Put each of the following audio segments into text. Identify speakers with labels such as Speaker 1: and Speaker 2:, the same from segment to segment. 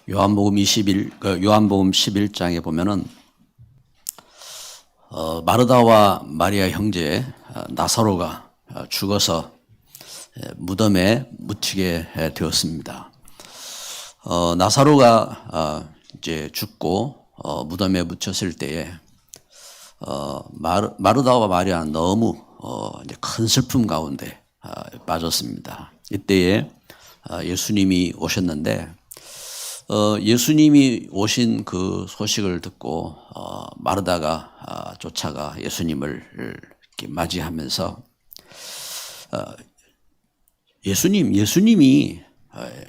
Speaker 1: 요한복음 11장에 보면은 마르다와 마리아 형제 나사로가 죽어서 무덤에 묻히게 되었습니다. 나사로가 이제 죽고 무덤에 묻혔을 때에 마르다와 마리아는 너무 이제 큰 슬픔 가운데 빠졌습니다. 이때에 예수님이 오셨는데 예수님이 오신 그 소식을 듣고 마르다가 쫓아가 예수님을 이렇게 맞이하면서 예수님이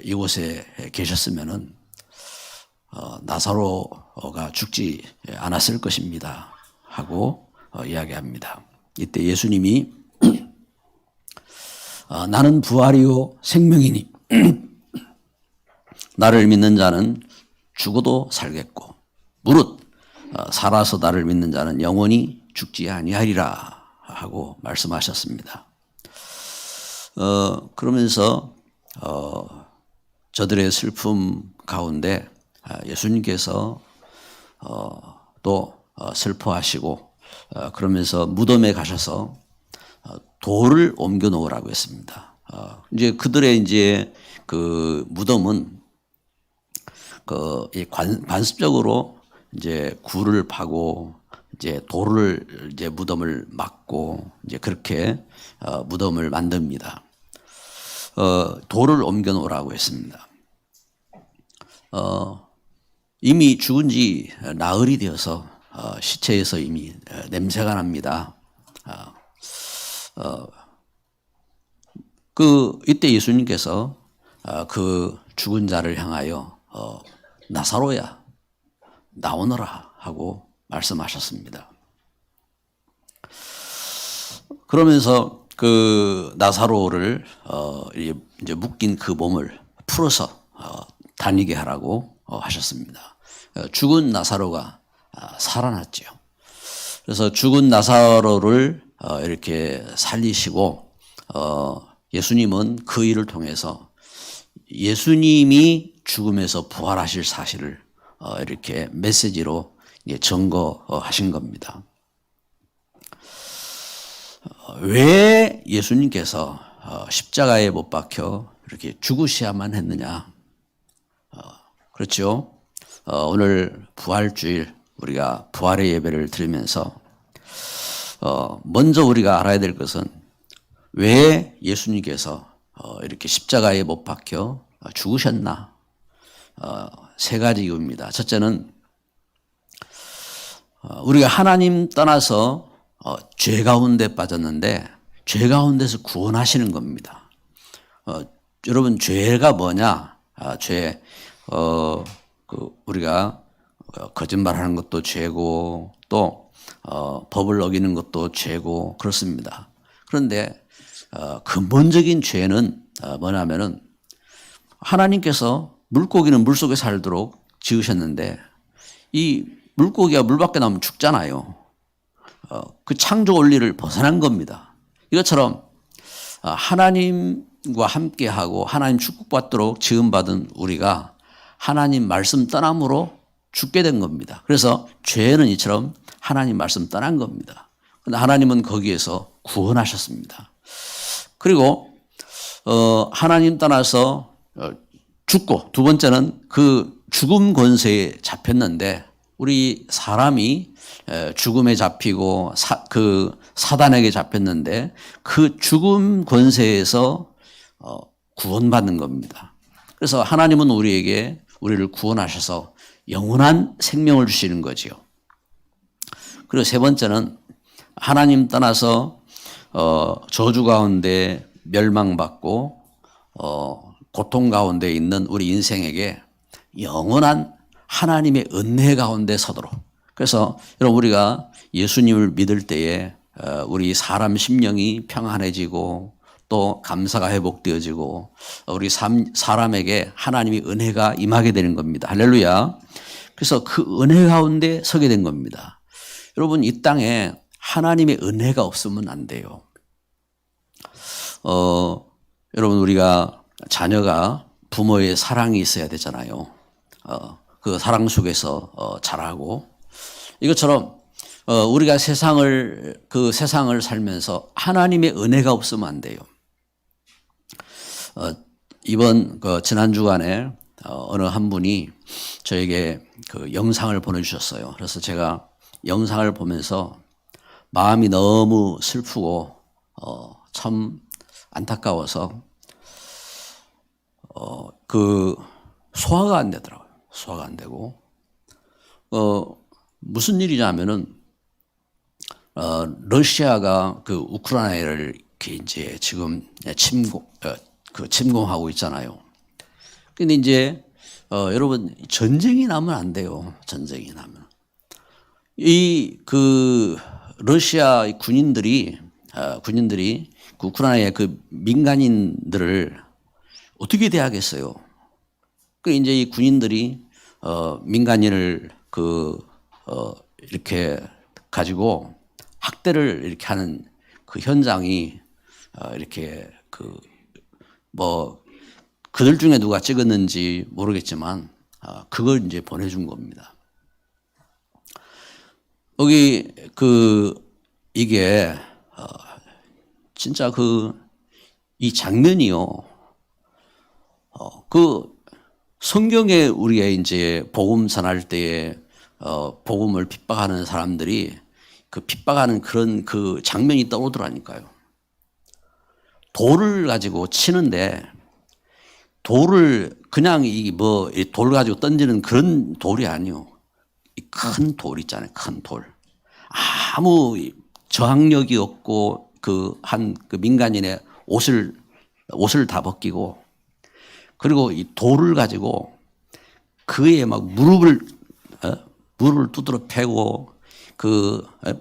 Speaker 1: 이곳에 계셨으면은 나사로가 죽지 않았을 것입니다 하고 이야기합니다. 이때 예수님이 나는 부활이요 생명이니 나를 믿는 자는 죽어도 살겠고 무릇 살아서 나를 믿는 자는 영원히 죽지 아니하리라 하고 말씀하셨습니다. 그러면서 저들의 슬픔 가운데 예수님께서 또 슬퍼하시고 그러면서 무덤에 가셔서 돌을 옮겨 놓으라고 했습니다. 이제 그들의 이제 그 무덤은 관습적으로 이제 굴을 파고 이제 돌을 이제 무덤을 막고 이제 그렇게 무덤을 만듭니다. 돌을 옮겨 놓으라고 했습니다. 이미 죽은 지 나흘이 되어서 시체에서 이미 냄새가 납니다. 이때 예수님께서 그 죽은 자를 향하여 나사로야 나오너라 하고 말씀하셨습니다. 그러면서 그 나사로를 이제 묶인 그 몸을 풀어서 다니게 하라고 하셨습니다. 죽은 나사로가 살아났죠. 그래서 죽은 나사로를 이렇게 살리시고 예수님은 그 일을 통해서 예수님이 죽음에서 부활하실 사실을 이렇게 메시지로 증거하신 겁니다. 왜 예수님께서 십자가에 못 박혀 이렇게 죽으셔야만 했느냐? 그렇죠? 오늘 부활주일 우리가 부활의 예배를 드리면서 먼저 우리가 알아야 될 것은 왜 예수님께서 이렇게 십자가에 못 박혀 죽으셨나? 세 가지 이유입니다. 첫째는 우리가 하나님 떠나서 죄 가운데 빠졌는데 죄 가운데서 구원하시는 겁니다. 여러분 죄가 뭐냐? 우리가 거짓말하는 것도 죄고 또 법을 어기는 것도 죄고 그렇습니다. 그런데 근본적인 죄는 뭐냐면은 하나님께서 물고기는 물속에 살도록 지으셨는데 이 물고기가 물 밖에 나오면 죽잖아요. 그 창조 원리를 벗어난 겁니다. 이것처럼 하나님과 함께하고 하나님 축복받도록 지음받은 우리가 하나님 말씀 떠남으로 죽게 된 겁니다. 그래서 죄는 이처럼 하나님 말씀 떠난 겁니다. 그런데 하나님은 거기에서 구원하셨습니다. 그리고 하나님 떠나서 죽고 두 번째는 그 죽음 권세에 잡혔는데 우리 사람이 죽음에 잡히고 그 사단에게 잡혔는데 그 죽음 권세에서 구원받는 겁니다. 그래서 하나님은 우리를 구원하셔서 영원한 생명을 주시는 거지요. 그리고 세 번째는 하나님 떠나서 저주 가운데 멸망받고 고통 가운데 있는 우리 인생에게 영원한 하나님의 은혜 가운데 서도록. 그래서 여러분 우리가 예수님을 믿을 때에 우리 사람 심령이 평안해지고 또 감사가 회복되어지고 우리 사람에게 하나님의 은혜가 임하게 되는 겁니다. 할렐루야. 그래서 그 은혜 가운데 서게 된 겁니다. 여러분 이 땅에 하나님의 은혜가 없으면 안 돼요. 여러분 우리가 자녀가 부모의 사랑이 있어야 되잖아요. 그 사랑 속에서 자라고, 이것처럼 우리가 그 세상을 살면서 하나님의 은혜가 없으면 안 돼요. 이번 지난 주간에 어느 한 분이 저에게 그 영상을 보내주셨어요. 그래서 제가 영상을 보면서 마음이 너무 슬프고 참 안타까워서 그 소화가 안 되더라고요. 소화가 안 되고 무슨 일이냐면은 러시아가 그 우크라이나를 이제 지금 침공하고 있잖아요. 근데 이제 여러분 전쟁이 나면 안 돼요. 전쟁이 나면 그 러시아 군인들이 그 우크라이나의 그 민간인들을 어떻게 대하겠어요? 그 이제 이 군인들이 민간인을 이렇게 가지고 학대를 이렇게 하는 그 현장이 이렇게 그들 중에 누가 찍었는지 모르겠지만 그걸 이제 보내준 겁니다. 여기 이게 진짜 이 장면이요. 성경에 우리가 이제 복음 전할 때에 복음을 핍박하는 사람들이 그 핍박하는 그런 그 장면이 떠오르더라니까요. 돌을 가지고 치는데 돌을 그냥 돌 가지고 던지는 그런 돌이 아니요. 큰 돌 있잖아요. 큰 돌. 아무 저항력이 없고 그 민간인의 옷을 다 벗기고, 그리고 이 돌을 가지고 그에 막 무릎을 두드러 패고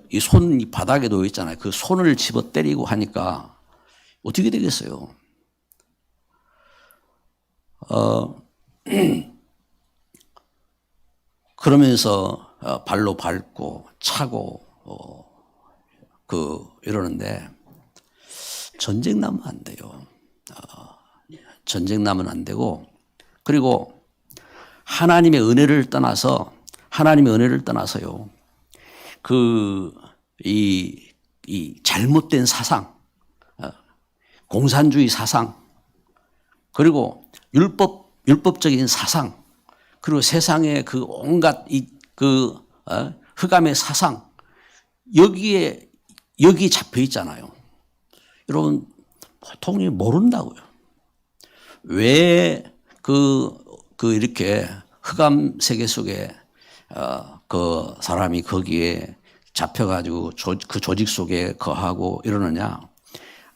Speaker 1: 이 손이 바닥에 놓여 있잖아요. 그 손을 집어 때리고 하니까 어떻게 되겠어요? 그러면서 발로 밟고 차고 이러는데 전쟁 나면 안 돼요. 전쟁 나면 안 되고, 그리고 하나님의 은혜를 떠나서요. 이 잘못된 사상, 공산주의 사상, 그리고 율법적인 사상, 그리고 세상의 그 온갖 흑암의 사상, 여기 잡혀 있잖아요. 여러분, 보통 모른다고요. 왜 이렇게 흑암 세계 속에 그 사람이 거기에 잡혀가지고 그 조직 속에 거하고 이러느냐?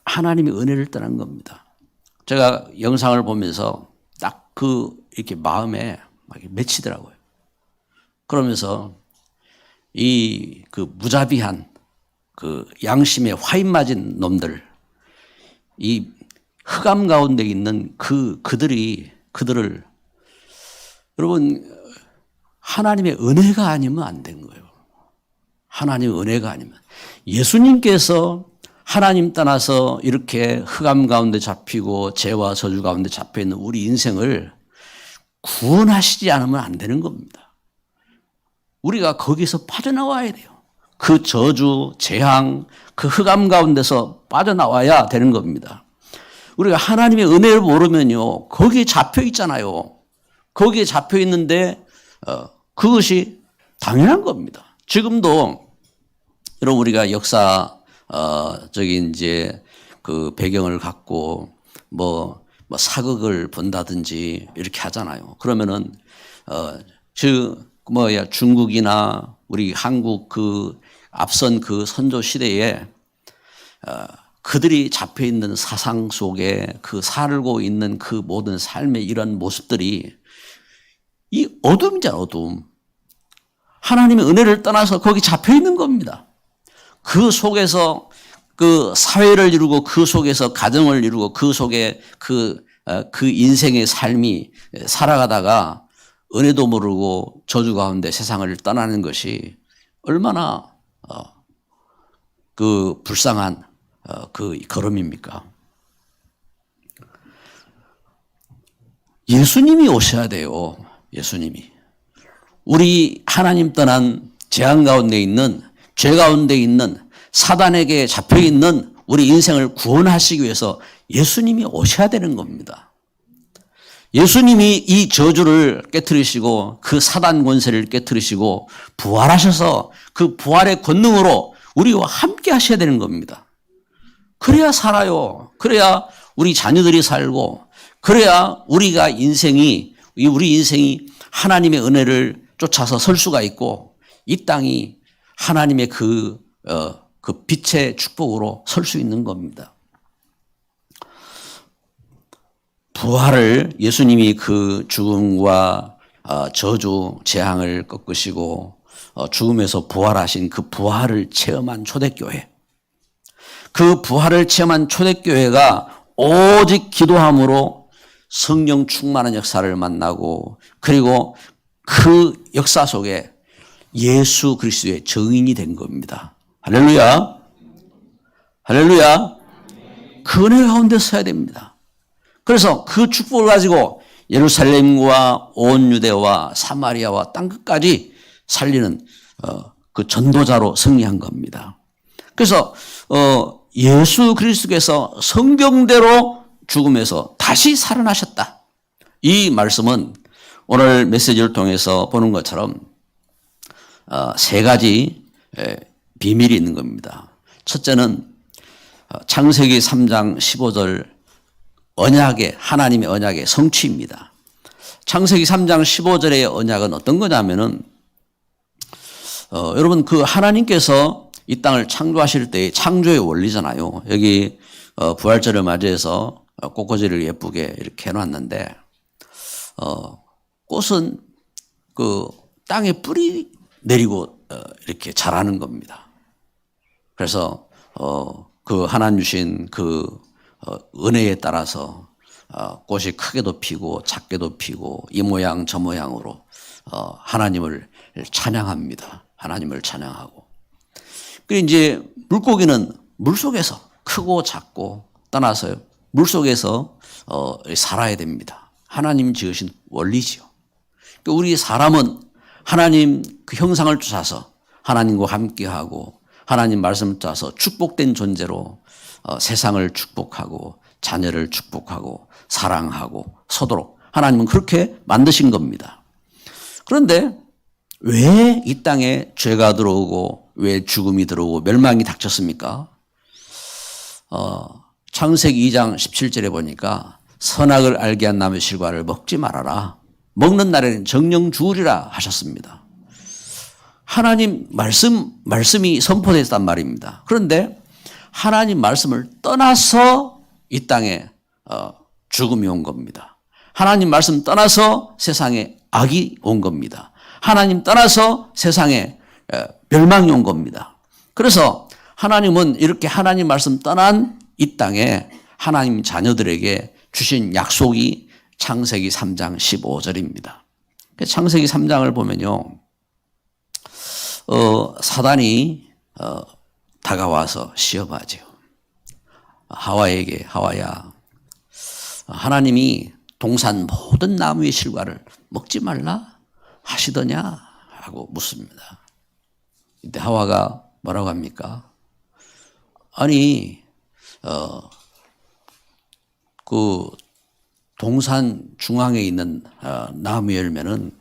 Speaker 1: 하나님의 은혜를 떠난 겁니다. 제가 영상을 보면서 딱 이렇게 마음에 막 맺히더라고요. 그러면서 무자비한 양심에 화인 맞은 놈들, 이 흑암 가운데 있는 그들을 여러분, 하나님의 은혜가 아니면 안 된 거예요. 하나님의 은혜가 아니면. 예수님께서 하나님 떠나서 이렇게 흑암 가운데 잡히고 죄와 저주 가운데 잡혀 있는 우리 인생을 구원하시지 않으면 안 되는 겁니다. 우리가 거기서 빠져나와야 돼요. 그 저주, 재앙, 그 흑암 가운데서 빠져나와야 되는 겁니다. 우리가 하나님의 은혜를 모르면요, 거기에 잡혀 있잖아요. 거기에 잡혀 있는데 그것이 당연한 겁니다. 지금도 여러분, 우리가 역사적인 이제 그 배경을 갖고 사극을 본다든지 이렇게 하잖아요. 그러면은 중국이나 우리 한국 앞선 그 선조 시대에 그들이 잡혀 있는 사상 속에 살고 있는 그 모든 삶의 이런 모습들이 이 어둠이잖아요, 어둠. 하나님의 은혜를 떠나서 거기 잡혀 있는 겁니다. 그 속에서 그 사회를 이루고 그 속에서 가정을 이루고 그 속에 그 인생의 삶이 살아가다가 은혜도 모르고 저주 가운데 세상을 떠나는 것이 얼마나 불쌍한 걸음입니까? 예수님이 오셔야 돼요. 예수님이 우리 하나님 떠난 재앙 가운데 있는 죄 가운데 있는 사단에게 잡혀있는 우리 인생을 구원하시기 위해서 예수님이 오셔야 되는 겁니다. 예수님이 이 저주를 깨트리시고 그 사단 권세를 깨트리시고 부활하셔서 그 부활의 권능으로 우리와 함께 하셔야 되는 겁니다. 그래야 살아요. 그래야 우리 자녀들이 살고 그래야 우리 인생이 하나님의 은혜를 쫓아서 설 수가 있고 이 땅이 하나님의 그 빛의 축복으로 설 수 있는 겁니다. 부활을 예수님이 그 죽음과 저주, 재앙을 꺾으시고 죽음에서 부활하신 그 부활을 체험한 초대교회. 그 부활을 체험한 초대교회가 오직 기도함으로 성령 충만한 역사를 만나고 그리고 그 역사 속에 예수 그리스도의 증인이 된 겁니다. 할렐루야. 할렐루야. 그 은혜 가운데 서야 됩니다. 그래서 그 축복을 가지고 예루살렘과 온 유대와 사마리아와 땅끝까지 살리는 그 전도자로 승리한 겁니다. 그래서 예수 그리스도께서 성경대로 죽음에서 다시 살아나셨다. 이 말씀은 오늘 메시지를 통해서 보는 것처럼 세 가지 비밀이 있는 겁니다. 첫째는 창세기 3장 15절 하나님의 언약의 성취입니다. 창세기 3장 15절의 언약은 어떤 거냐면은 여러분 그 하나님께서 이 땅을 창조하실 때의 창조의 원리잖아요. 여기 부활절을 맞이해서 꽃꽂이를 예쁘게 이렇게 해놨는데 꽃은 그 땅에 뿌리 내리고 이렇게 자라는 겁니다. 그래서 그 하나님 주신 그 은혜에 따라서 꽃이 크게도 피고 작게도 피고 이 모양 저 모양으로 하나님을 찬양합니다. 하나님을 찬양하고. 그리고 이제 물고기는 물속에서 크고 작고 떠나서 물속에서 살아야 됩니다. 하나님 지으신 원리지요. 우리 사람은 하나님 그 형상을 쫓아서 하나님과 함께하고 하나님 말씀을 따라서 축복된 존재로 세상을 축복하고 자녀를 축복하고 사랑하고 서도록 하나님은 그렇게 만드신 겁니다. 그런데 왜 이 땅에 죄가 들어오고 왜 죽음이 들어오고 멸망이 닥쳤습니까? 창세기 2장 17절에 보니까 선악을 알게 한 나무의 실과를 먹지 말아라. 먹는 날에는 정령 죽으리라 하셨습니다. 하나님 말씀이 선포됐단 말입니다. 그런데 하나님 말씀을 떠나서 이 땅에 죽음이 온 겁니다. 하나님 말씀 떠나서 세상에 악이 온 겁니다. 하나님 떠나서 세상에 멸망이 온 겁니다. 그래서 하나님은 이렇게 하나님 말씀 떠난 이 땅에 하나님 자녀들에게 주신 약속이 창세기 3장 15절입니다. 창세기 3장을 보면요. 사단이 다가와서 시험하죠. 하와에게 하와야 하나님이 동산 모든 나무의 실과를 먹지 말라 하시더냐 하고 묻습니다. 이때 하와가 뭐라고 합니까? 아니 그 동산 중앙에 있는 나무 열매는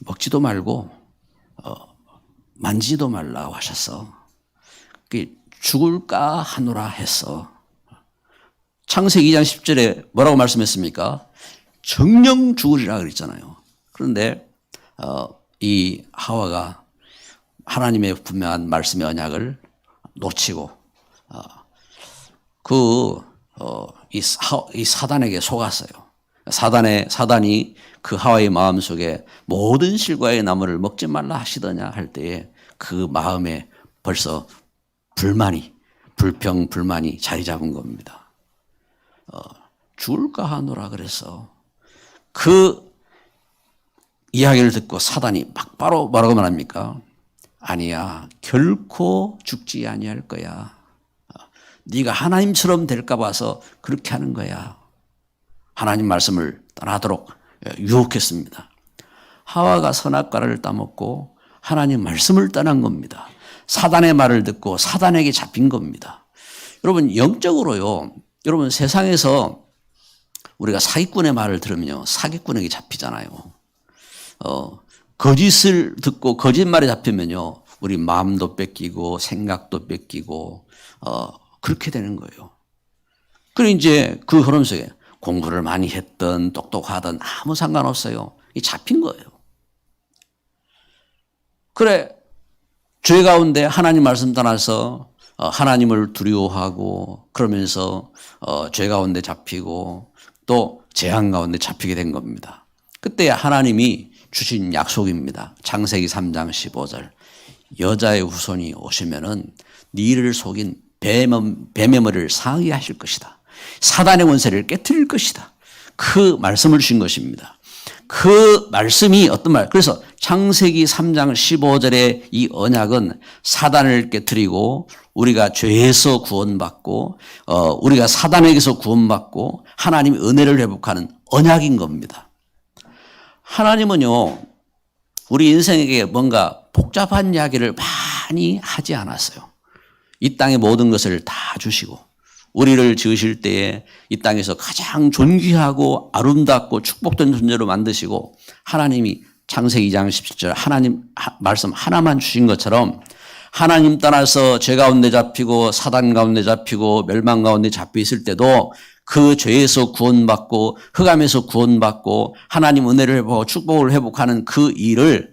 Speaker 1: 먹지도 말고 만지도 말라고 하셨어. 죽을까 하노라 했어. 창세기 2장 10절에 뭐라고 말씀했습니까? 정령 죽으리라 그랬잖아요. 그런데 이 하와가 하나님의 분명한 말씀의 언약을 놓치고 이 사단에게 속았어요. 사단이 그 하와의 마음속에 모든 실과의 나무를 먹지 말라 하시더냐 할 때에 그 마음에 벌써 불만이 자리 잡은 겁니다. 죽을까 하노라 그래서 그 이야기를 듣고 사단이 막바로 뭐라고 말합니까? 아니야, 결코 죽지 아니할 거야. 네가 하나님처럼 될까 봐서 그렇게 하는 거야. 하나님 말씀을 떠나도록 유혹했습니다. 하와가 선악과를 따먹고 하나님 말씀을 떠난 겁니다. 사단의 말을 듣고 사단에게 잡힌 겁니다. 여러분 영적으로요. 여러분 세상에서 우리가 사기꾼의 말을 들으면요. 사기꾼에게 잡히잖아요. 거짓을 듣고 거짓말에 잡히면요. 우리 마음도 뺏기고 생각도 뺏기고 그렇게 되는 거예요. 그리고 이제 그 흐름 속에 공부를 많이 했든 똑똑하든 아무 상관없어요. 잡힌 거예요. 그래 죄 가운데 하나님 말씀 떠나서 하나님을 두려워하고 그러면서 죄 가운데 잡히고 또 재앙 가운데 잡히게 된 겁니다. 그때 하나님이 주신 약속입니다. 창세기 3장 15절 여자의 후손이 오시면은 니를 속인 뱀의 머리를 상하게 하실 것이다. 사단의 원세를 깨트릴 것이다. 그 말씀을 주신 것입니다. 그 말씀이 어떤 말? 그래서 창세기 3장 15절의 이 언약은 사단을 깨트리고 우리가 죄에서 구원받고 우리가 사단에게서 구원받고 하나님의 은혜를 회복하는 언약인 겁니다. 하나님은요 우리 인생에게 뭔가 복잡한 이야기를 많이 하지 않았어요. 이 땅의 모든 것을 다 주시고 우리를 지으실 때에 이 땅에서 가장 존귀하고 아름답고 축복된 존재로 만드시고 하나님이 창세기 2장 17절 하나님 말씀 하나만 주신 것처럼 하나님 떠나서 죄 가운데 잡히고 사단 가운데 잡히고 멸망 가운데 잡혀 있을 때도 그 죄에서 구원받고 흑암에서 구원받고 하나님 은혜를 회복하고 축복을 회복하는 그 일을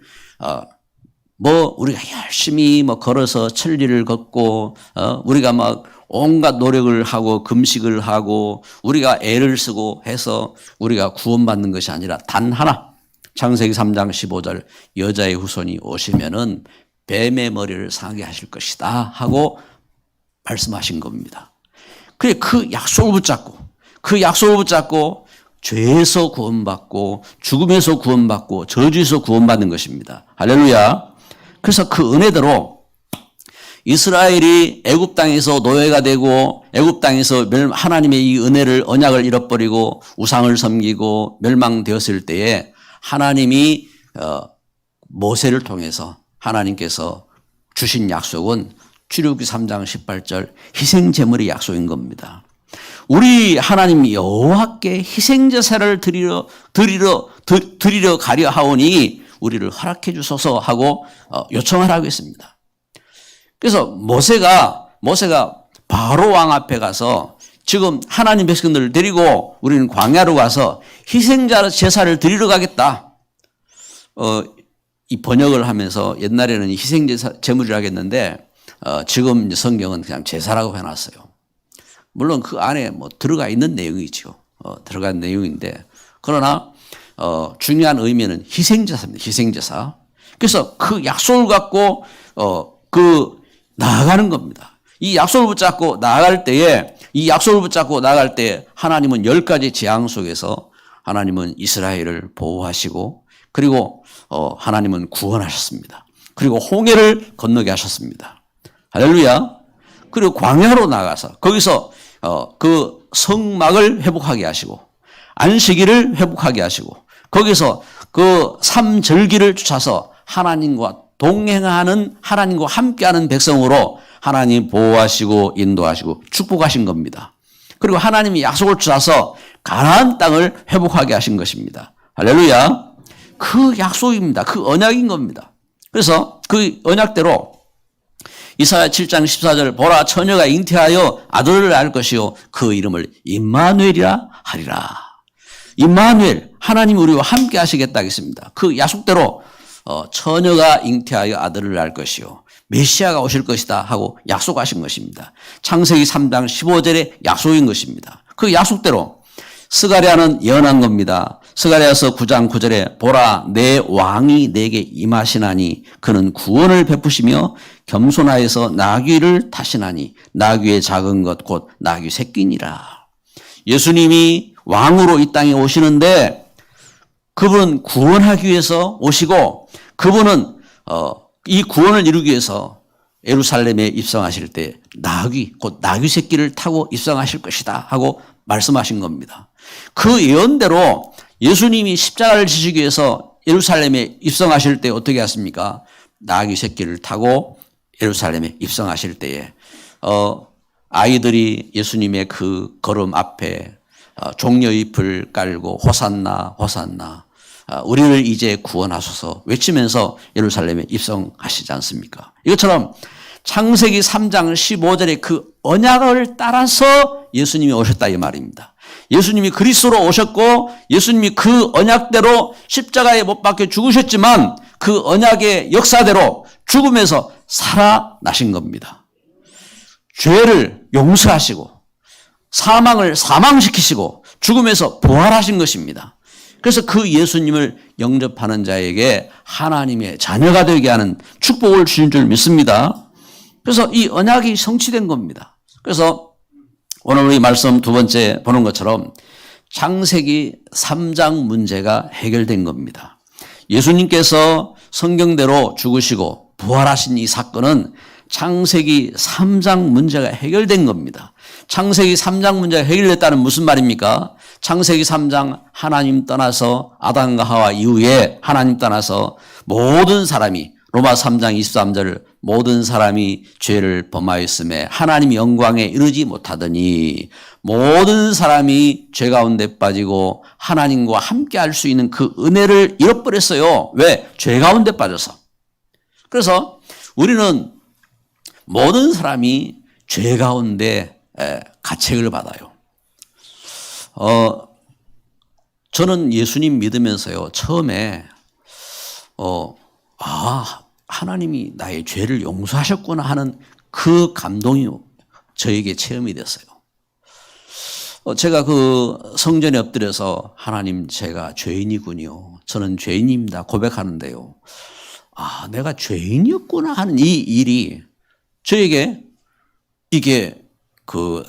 Speaker 1: 우리가 열심히 걸어서 천리를 걷고 우리가 막 온갖 노력을 하고 금식을 하고 우리가 애를 쓰고 해서 우리가 구원받는 것이 아니라 단 하나 창세기 3장 15절 여자의 후손이 오시면은 뱀의 머리를 상하게 하실 것이다 하고 말씀하신 겁니다. 그래 그 약속을 붙잡고 죄에서 구원받고 죽음에서 구원받고 저주에서 구원받는 것입니다. 할렐루야. 그래서 그 은혜대로 이스라엘이 애굽 땅에서 노예가 되고 애굽 땅에서 하나님의 이 은혜를 언약을 잃어버리고 우상을 섬기고 멸망되었을 때에 하나님이 모세를 통해서 하나님께서 주신 약속은 출애굽기 3장 18절 희생 제물의 약속인 겁니다. 우리 하나님 여호와께 희생 제사를 드리러 가려 하오니 우리를 허락해 주소서 하고 요청하라고 했습니다. 그래서 모세가 바로 왕 앞에 가서 지금 하나님 백성들을 데리고 우리는 광야로 가서 희생자 제사를 드리러 가겠다. 이 번역을 하면서 옛날에는 희생제사 제물이라고 했는데 지금 이제 성경은 그냥 제사라고 해놨어요. 물론 그 안에 들어가 있는 내용이죠. 들어간 내용인데 그러나 중요한 의미는 희생제사입니다. 희생제사. 그래서 그 약속을 갖고 나아가는 겁니다. 이 약속을 붙잡고 나아갈 때에 하나님은 10가지 재앙 속에서 하나님은 이스라엘을 보호하시고 그리고 하나님은 구원하셨습니다. 그리고 홍해를 건너게 하셨습니다. 할렐루야. 그리고 광야로 나가서 거기서 그 성막을 회복하게 하시고 안식일을 회복하게 하시고 거기서 그 삼절기를 쫓아서 하나님과 동행하는 하나님과 함께하는 백성으로 하나님 보호하시고 인도하시고 축복하신 겁니다. 그리고 하나님이 약속을 주셔서 가나안 땅을 회복하게 하신 것입니다. 할렐루야. 그 약속입니다. 그 언약인 겁니다. 그래서 그 언약대로 이사야 7장 14절 보라 처녀가 잉태하여 아들을 낳을 것이요 그 이름을 임마누엘이라 하리라. 임마누엘 하나님이 우리와 함께 하시겠다 하겠습니다. 그 약속대로 처녀가 잉태하여 아들을 낳을 것이요 메시아가 오실 것이다 하고 약속하신 것입니다. 창세기 3장 15절의 약속인 것입니다. 그 약속대로 스가랴는 예언한 겁니다. 스가랴서 9장 9절에 보라 내 왕이 내게 임하시나니 그는 구원을 베푸시며 겸손하여서 나귀를 타시나니 나귀의 작은 것 곧 나귀 새끼니라. 예수님이 왕으로 이 땅에 오시는데 그분은 구원하기 위해서 오시고 그분은 이 구원을 이루기 위해서 예루살렘에 입성하실 때 나귀 곧 나귀 새끼를 타고 입성하실 것이다 하고 말씀하신 겁니다. 그 예언대로 예수님이 십자가를 지시기 위해서 예루살렘에 입성하실 때 어떻게 하십니까? 나귀 새끼를 타고 예루살렘에 입성하실 때에 아이들이 예수님의 그 걸음 앞에 종려잎을 깔고 호산나 호산나 우리를 이제 구원하소서 외치면서 예루살렘에 입성하시지 않습니까? 이것처럼 창세기 3장 15절의 그 언약을 따라서 예수님이 오셨다 이 말입니다. 예수님이 그리스도로 오셨고 예수님이 그 언약대로 십자가에 못 박혀 죽으셨지만 그 언약의 역사대로 죽음에서 살아나신 겁니다. 죄를 용서하시고 사망을 사망시키시고 죽음에서 부활하신 것입니다. 그래서 그 예수님을 영접하는 자에게 하나님의 자녀가 되게 하는 축복을 주신 줄 믿습니다. 그래서 이 언약이 성취된 겁니다. 그래서 오늘 우리 말씀 두 번째 보는 것처럼 창세기 3장 문제가 해결된 겁니다. 예수님께서 성경대로 죽으시고 부활하신 이 사건은 창세기 3장 문제가 해결된 겁니다. 창세기 3장 문제가 해결됐다는 무슨 말입니까? 창세기 3장 하나님 떠나서 아담과 하와 이후에 하나님 떠나서 모든 사람이 로마 3장 23절 모든 사람이 죄를 범하였음에 하나님 영광에 이르지 못하더니 모든 사람이 죄 가운데 빠지고 하나님과 함께 할 수 있는 그 은혜를 잃어버렸어요. 왜? 죄 가운데 빠져서. 그래서 우리는 모든 사람이 죄 가운데 가책을 받아요. 저는 예수님 믿으면서요, 처음에, 하나님이 나의 죄를 용서하셨구나 하는 그 감동이 저에게 체험이 됐어요. 제가 그 성전에 엎드려서 하나님 제가 죄인이군요. 저는 죄인입니다. 고백하는데요. 내가 죄인이었구나 하는 이 일이 저에게 이게 그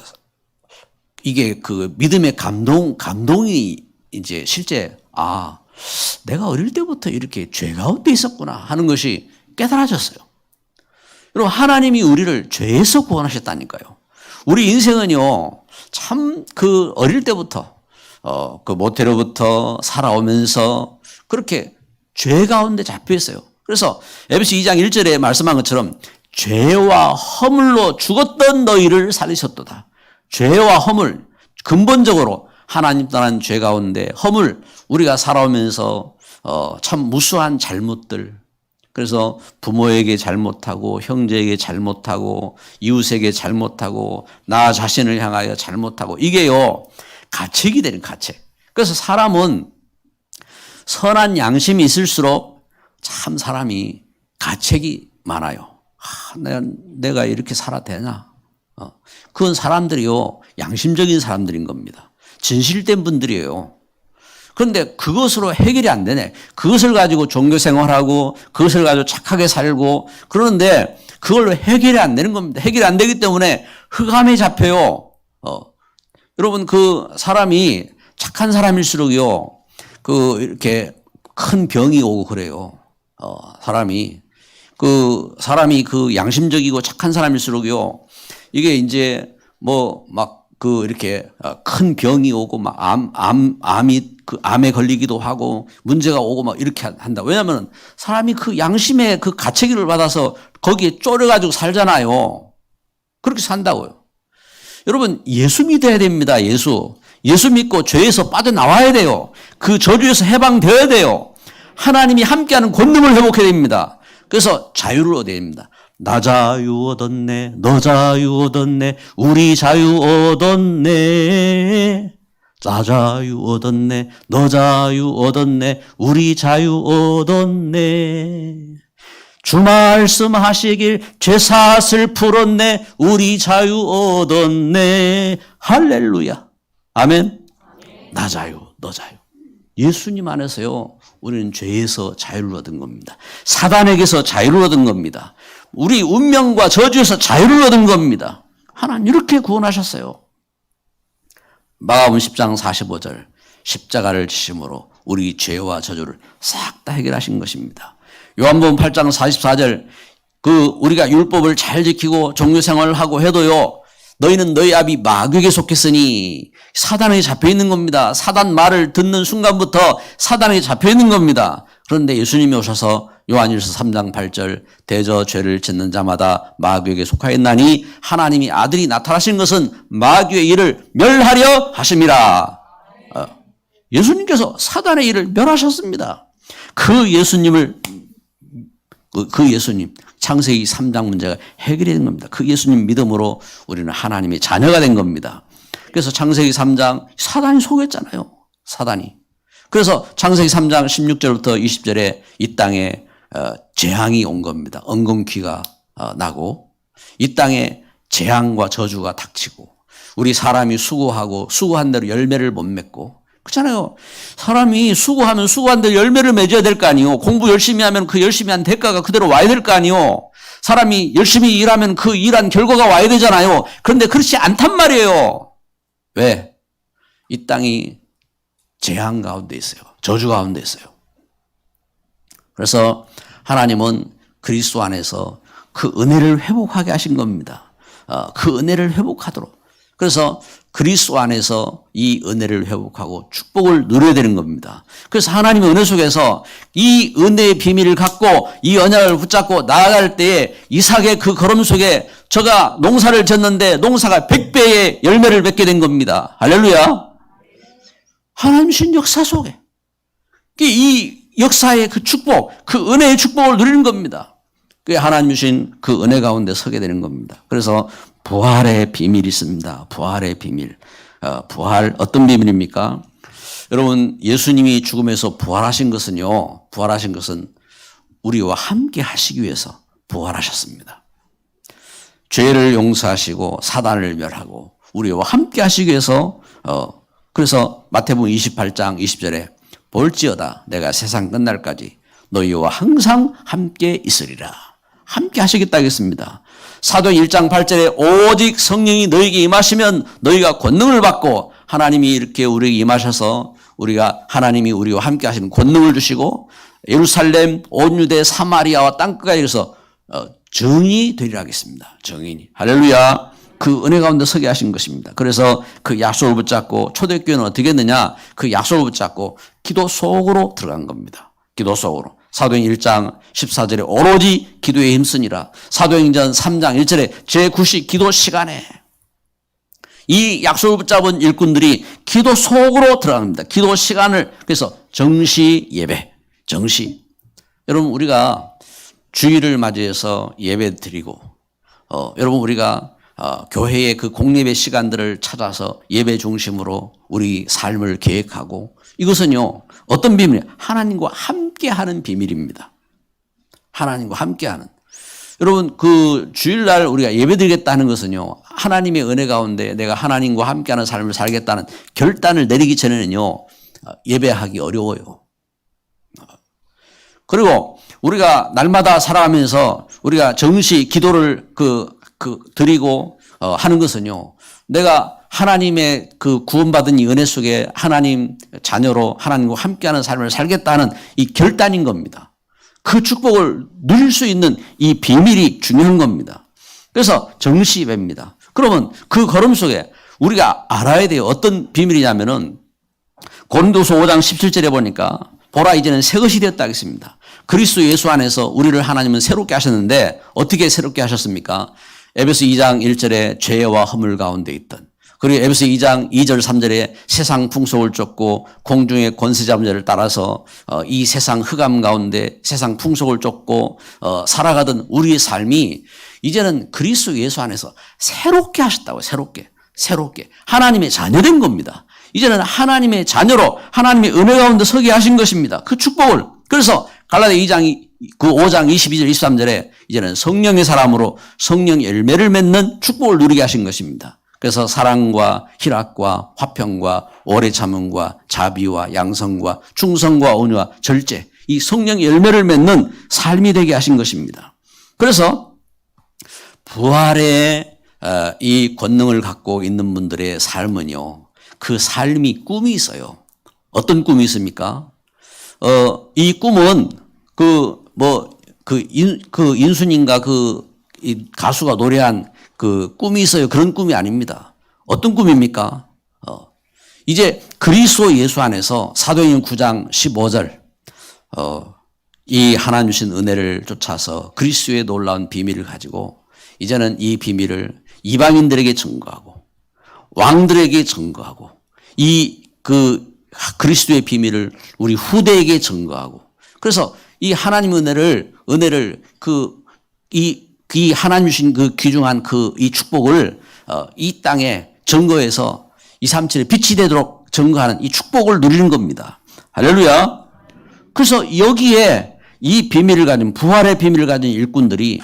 Speaker 1: 믿음의 감동이 이제 실제, 내가 어릴 때부터 이렇게 죄 가운데 있었구나 하는 것이 깨달아졌어요. 여러분, 하나님이 우리를 죄에서 구원하셨다니까요. 우리 인생은요, 참 어릴 때부터, 그 모태로부터 살아오면서 그렇게 죄 가운데 잡혀 있어요. 그래서 에베소 2장 1절에 말씀한 것처럼 죄와 허물로 죽었던 너희를 살리셨도다. 죄와 허물, 근본적으로 하나님 떠난 죄 가운데 허물, 우리가 살아오면서 참 무수한 잘못들, 그래서 부모에게 잘못하고 형제에게 잘못하고 이웃에게 잘못하고 나 자신을 향하여 잘못하고 이게요 가책이 되는 가책. 그래서 사람은 선한 양심이 있을수록 참 사람이 가책이 많아요. 내가 이렇게 살아도 되나? 그건 사람들이요 양심적인 사람들인 겁니다. 진실된 분들이에요. 그런데 그것으로 해결이 안 되네. 그것을 가지고 종교 생활하고 그것을 가지고 착하게 살고 그러는데 그걸로 해결이 안 되는 겁니다. 해결이 안 되기 때문에 흑암에 잡혀요. 여러분, 그 사람이 착한 사람일수록요, 이렇게 큰 병이 오고 그래요. 사람이 양심적이고 착한 사람일수록요, 이게 이제 이렇게 큰 병이 오고 암에 걸리기도 하고 문제가 오고 이렇게 한다. 왜냐하면 사람이 그 양심의 그 가책을 받아서 거기에 쪼려가지고 살잖아요. 그렇게 산다고요. 여러분, 예수 믿어야 됩니다. 예수 믿고 죄에서 빠져나와야 돼요. 그 저주에서 해방되어야 돼요. 하나님이 함께하는 권능을 회복해야 됩니다. 그래서 자유를 얻어야 됩니다. 나 자유 얻었네, 너 자유 얻었네, 우리 자유 얻었네. 나 자유 얻었네, 너 자유 얻었네, 우리 자유 얻었네. 주 말씀하시길 죄사슬 풀었네, 우리 자유 얻었네. 할렐루야. 아멘. 나 자유, 너 자유. 예수님 안에서요, 우리는 죄에서 자유를 얻은 겁니다. 사단에게서 자유를 얻은 겁니다. 우리 운명과 저주에서 자유를 얻은 겁니다. 하나님 이렇게 구원하셨어요. 마가복음 10장 45절 십자가를 지심으로 우리 죄와 저주를 싹 다 해결하신 것입니다. 요한복음 8장 44절 우리가 율법을 잘 지키고 종교 생활을 하고 해도요, 너희는 너희 아비 마귀에게 속했으니 사단에게 잡혀있는 겁니다. 사단 말을 듣는 순간부터 사단에게 잡혀있는 겁니다. 그런데 예수님이 오셔서 요한일서 3장 8절 대저 죄를 짓는 자마다 마귀에게 속하였나니 하나님이 아들이 나타나신 것은 마귀의 일을 멸하려 하심이라. 예수님께서 사단의 일을 멸하셨습니다. 그 예수님 창세기 3장 문제가 해결이 된 겁니다. 그 예수님 믿음으로 우리는 하나님의 자녀가 된 겁니다. 그래서 창세기 3장 사단이 속였잖아요. 사단이. 그래서 창세기 3장 16절부터 20절에 이 땅에 재앙이 온 겁니다. 엉겅퀴가 나고 이 땅에 재앙과 저주가 닥치고 우리 사람이 수고하고 수고한 대로 열매를 못 맺고 그렇잖아요. 사람이 수고하면 수고한 대로 열매를 맺어야 될 거 아니에요. 공부 열심히 하면 그 열심히 한 대가가 그대로 와야 될 거 아니에요. 사람이 열심히 일하면 그 일한 결과가 와야 되잖아요. 그런데 그렇지 않단 말이에요. 왜? 이 땅이 재앙 가운데 있어요. 저주 가운데 있어요. 그래서 하나님은 그리스도 안에서 그 은혜를 회복하게 하신 겁니다. 그 은혜를 회복하도록. 그래서 그리스도 안에서 이 은혜를 회복하고 축복을 누려야 되는 겁니다. 그래서 하나님의 은혜 속에서 이 은혜의 비밀을 갖고 이 언약을 붙잡고 나아갈 때에 이삭의 그 걸음 속에 저가 농사를 졌는데 농사가 100배의 열매를 맺게 된 겁니다. 할렐루야. 하나님 주신 역사 속에 이 역사의 그 축복, 그 은혜의 축복을 누리는 겁니다. 그게 하나님 주신 그 은혜 가운데 서게 되는 겁니다. 그래서 부활의 비밀이 있습니다. 부활의 비밀. 부활 어떤 비밀입니까? 여러분 예수님이 죽음에서 부활하신 것은요. 부활하신 것은 우리와 함께 하시기 위해서 부활하셨습니다. 죄를 용서하시고 사단을 멸하고 우리와 함께 하시기 위해서 그래서 마태복음 28장 20절에 볼지어다 내가 세상 끝날까지 너희와 항상 함께 있으리라. 함께 하시겠다 하겠습니다. 사도행 1장 8절에 오직 성령이 너희에게 임하시면 너희가 권능을 받고 하나님이 이렇게 우리에게 임하셔서 하나님이 우리와 함께 하시는 권능을 주시고 예루살렘 온 유대 사마리아와 땅끝까지 해서 증인이 되리라 하겠습니다. 증인이. 할렐루야. 그 은혜 가운데 서게 하신 것입니다. 그래서 그 약속을 붙잡고 초대교회는 어떻게 했느냐? 그 약속을 붙잡고 기도 속으로 들어간 겁니다. 기도 속으로. 사도행 1장 14절에 오로지 기도에 힘쓰니라. 사도행전 3장 1절에 제9시 기도 시간에 이 약속을 붙잡은 일꾼들이 기도 속으로 들어갑니다. 기도 시간을 그래서 정시 예배, 정시. 여러분 우리가 주일을 맞이해서 예배 드리고 여러분 우리가 교회의 그 공예배 시간들을 찾아서 예배 중심으로 우리 삶을 계획하고 이것은요 어떤 비밀이에요? 하나님과 함께하는 비밀입니다. 하나님과 함께하는. 여러분 그 주일날 우리가 예배드리겠다는 것은요 하나님의 은혜 가운데 내가 하나님과 함께하는 삶을 살겠다는 결단을 내리기 전에는요 예배하기 어려워요. 그리고 우리가 날마다 살아가면서 우리가 정시 기도를 드리고 하는 것은요 내가 하나님의 그 구원받은 이 은혜 속에 하나님 자녀로 하나님과 함께하는 삶을 살겠다는 이 결단인 겁니다. 그 축복을 누릴 수 있는 이 비밀이 중요한 겁니다. 그래서 정시 예배입니다. 그러면 그 걸음 속에 우리가 알아야 돼요. 어떤 비밀이냐면은 고린도서 5장 17절에 보니까 보라 이제는 새 것이 되었다 하겠습니다. 그리스도 예수 안에서 우리를 하나님은 새롭게 하셨는데 어떻게 새롭게 하셨습니까? 에베소 2장 1절에 죄와 허물 가운데 있던 그리고 에베소 2장 2절 3절에 세상 풍속을 쫓고 공중의 권세자들을 따라서 이 세상 흑암 가운데 세상 풍속을 쫓고 살아가던 우리의 삶이 이제는 그리스도 예수 안에서 새롭게 하셨다고요. 새롭게 하나님의 자녀된 겁니다. 이제는 하나님의 자녀로 하나님의 은혜 가운데 서게 하신 것입니다. 그 축복을. 그래서 갈라디아 5장 22절 23절에 이제는 성령의 사람으로 성령 열매를 맺는 축복을 누리게 하신 것입니다. 그래서 사랑과 희락과 화평과 오래 참음과 자비와 양성과 충성과 온유와 절제 이 성령 열매를 맺는 삶이 되게 하신 것입니다. 그래서 부활의 이 권능을 갖고 있는 분들의 삶은요. 그 삶이 꿈이 있어요. 어떤 꿈이 있습니까? 이 꿈은 인순인가 이 가수가 노래한 그 꿈이 있어요. 그런 꿈이 아닙니다. 어떤 꿈입니까? 이제 그리스도 예수 안에서 사도행전 9장 15절 이 하나님 주신 은혜를 쫓아서 그리스도의 놀라운 비밀을 가지고 이제는 이 비밀을 이방인들에게 증거하고 왕들에게 증거하고 그리스도의 비밀을 우리 후대에게 증거하고 그래서 이 하나님 은혜를 이 하나님 주신 그 귀중한 이 축복을 이 땅에 증거해서 237의 빛이 되도록 증거하는 이 축복을 누리는 겁니다. 할렐루야. 그래서 여기에 이 비밀을 가진 부활의 비밀을 가진 일꾼들이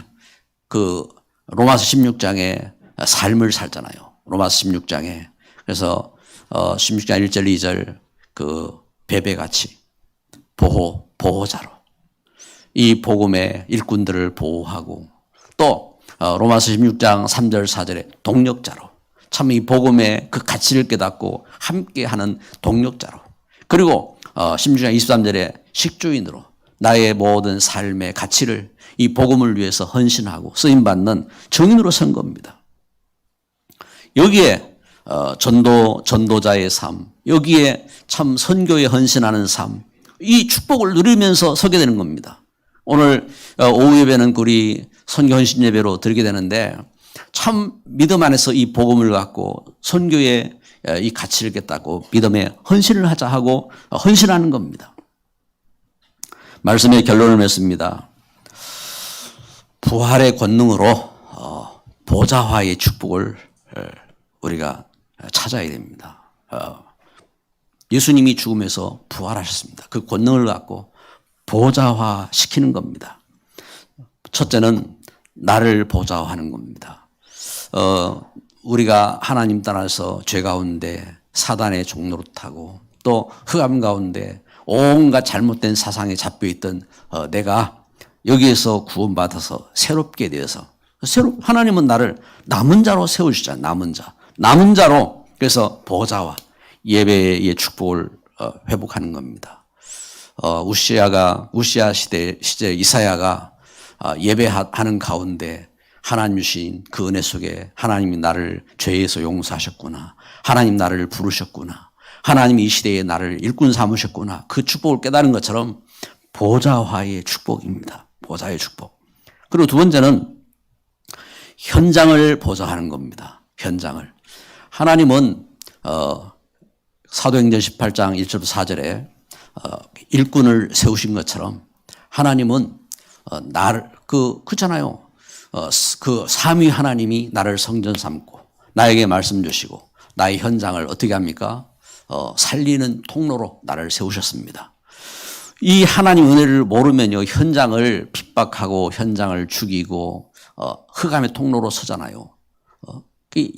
Speaker 1: 그 로마서 16장에 삶을 살잖아요. 로마서 16장에. 그래서 16장 1절 2절 그 베베같이 보호자로 이 복음의 일꾼들을 보호하고 또 로마서 16장 3절 4절에 동력자로 참 이 복음의 그 가치를 깨닫고 함께하는 동력자로 그리고 16장 23절에 식주인으로 나의 모든 삶의 가치를 이 복음을 위해서 헌신하고 쓰임받는 증인으로 선 겁니다. 여기에 전도자의 삶, 여기에 참 선교에 헌신하는 삶, 이 축복을 누리면서 서게 되는 겁니다. 오늘 오후 예배는 우리 선교 헌신 예배로 드리게 되는데 참 믿음 안에서 이 복음을 갖고 선교의 이 가치를 깨닫고 믿음에 헌신을 하자 하고 헌신하는 겁니다. 말씀의 결론을 맺습니다. 부활의 권능으로 보좌화의 축복을 우리가 찾아야 됩니다. 예수님이 죽음에서 부활하셨습니다. 그 권능을 갖고 보좌화 시키는 겁니다. 첫째는 나를 보좌화하는 겁니다. 우리가 하나님 따라서 죄 가운데 사단의 종로로 타고 또 흑암 가운데 온갖 잘못된 사상에 잡혀있던 내가 여기에서 구원받아서 새롭게 되어서 하나님은 나를 남은 자로 세우시잖아요. 남은 자로 그래서 보좌와 예배의 축복을 회복하는 겁니다. 우시아 시대 이사야가 예배하는 가운데 하나님 주신 그 은혜 속에 하나님이 나를 죄에서 용서하셨구나. 하나님 나를 부르셨구나. 하나님이 이 시대에 나를 일꾼 삼으셨구나. 그 축복을 깨달은 것처럼 보좌화의 축복입니다. 보좌의 축복. 그리고 두 번째는 현장을 보좌하는 겁니다. 현장을. 하나님은 사도행전 18장 1절부터 4절에 일꾼을 세우신 것처럼 하나님은 나를 그렇잖아요. 그 삼위 하나님이 나를 성전 삼고 나에게 말씀 주시고 나의 현장을 어떻게 합니까? 살리는 통로로 나를 세우셨습니다. 이 하나님 은혜를 모르면요 현장을 핍박하고 현장을 죽이고 흑암의 통로로 서잖아요.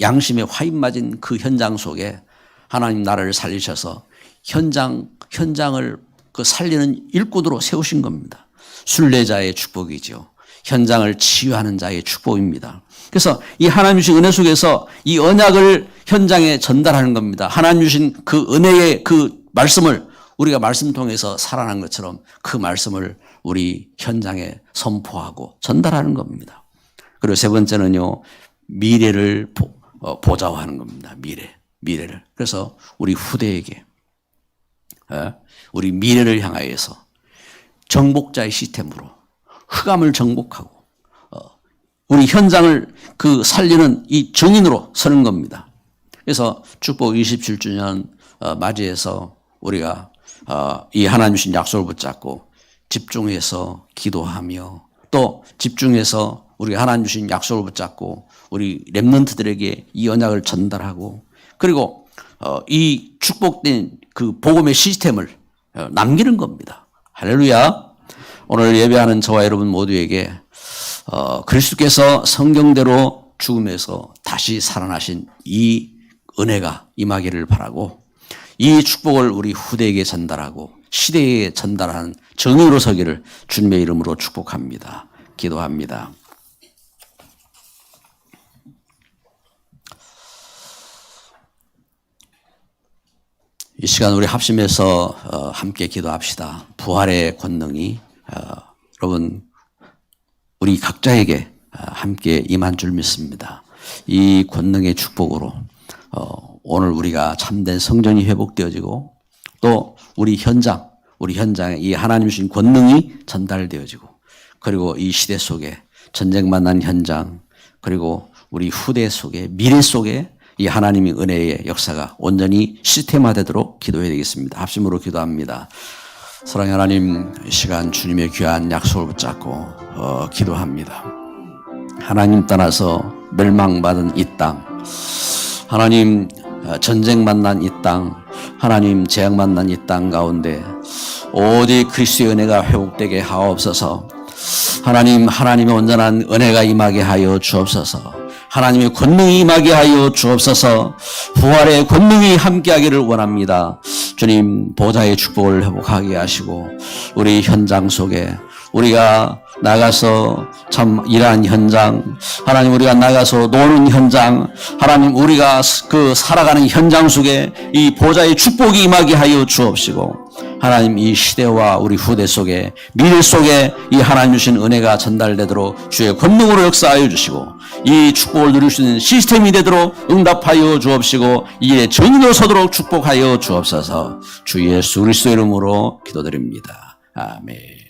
Speaker 1: 양심에 화인 맞은 그 현장 속에 하나님 나를 살리셔서 현장을 그 살리는 일꾼으로 세우신 겁니다. 순례자의 축복이죠. 현장을 치유하는 자의 축복입니다. 그래서 이 하나님 주신 은혜 속에서 이 언약을 현장에 전달하는 겁니다. 하나님 주신 그 은혜의 그 말씀을 우리가 말씀 통해서 살아난 것처럼 그 말씀을 우리 현장에 선포하고 전달하는 겁니다. 그리고 세 번째는요, 미래를 보좌화하는 겁니다. 미래를. 그래서 우리 후대에게 우리 미래를 향하여서 정복자의 시스템으로 흑암을 정복하고 우리 현장을 그 살리는 이 증인으로 서는 겁니다. 그래서 축복 27주년 맞이해서 우리가 이 하나님 주신 약속을 붙잡고 집중해서 기도하며 또 집중해서 우리가 하나님 주신 약속을 붙잡고 우리 렘넌트들에게 이 언약을 전달하고 그리고 이 축복된 그 복음의 시스템을 남기는 겁니다. 할렐루야. 오늘 예배하는 저와 여러분 모두에게 그리스도께서 성경대로 죽음에서 다시 살아나신 이 은혜가 임하기를 바라고 이 축복을 우리 후대에게 전달하고 시대에 전달하는 정의로 서기를 주님의 이름으로 축복합니다. 기도합니다. 이 시간 우리 합심해서 함께 기도합시다. 부활의 권능이 여러분 우리 각자에게 함께 임한 줄 믿습니다. 이 권능의 축복으로 오늘 우리가 참된 성전이 회복되어지고 또 우리 현장에 이 하나님 주신 권능이 전달되어지고 그리고 이 시대 속에 전쟁 만난 현장 그리고 우리 후대 속에 미래 속에 이 하나님의 은혜의 역사가 온전히 시스템화되도록 기도해야 되겠습니다. 합심으로 기도합니다. 사랑의 하나님, 이 시간 주님의 귀한 약속을 붙잡고 기도합니다. 하나님 떠나서 멸망받은 이 땅, 하나님 전쟁 만난 이 땅, 하나님 재앙 만난 이 땅 가운데 오직 그리스도의 은혜가 회복되게 하옵소서. 하나님의 온전한 은혜가 임하게 하여 주옵소서. 하나님의 권능이 임하게 하여 주옵소서. 부활의 권능이 함께하기를 원합니다. 주님 보좌의 축복을 회복하게 하시고 우리 현장 속에 우리가 나가서 참 일하는 현장, 하나님 우리가 나가서 노는 현장, 하나님 우리가 그 살아가는 현장 속에 이 보좌의 축복이 임하게 하여 주옵시고 하나님 이 시대와 우리 후대 속에 미래 속에 이 하나님 주신 은혜가 전달되도록 주의 권능으로 역사하여 주시고 이 축복을 누릴 수 있는 시스템이 되도록 응답하여 주옵시고 이 일에 정의로 서도록 축복하여 주옵소서. 주 예수 그리스도의 이름으로 기도드립니다. 아멘.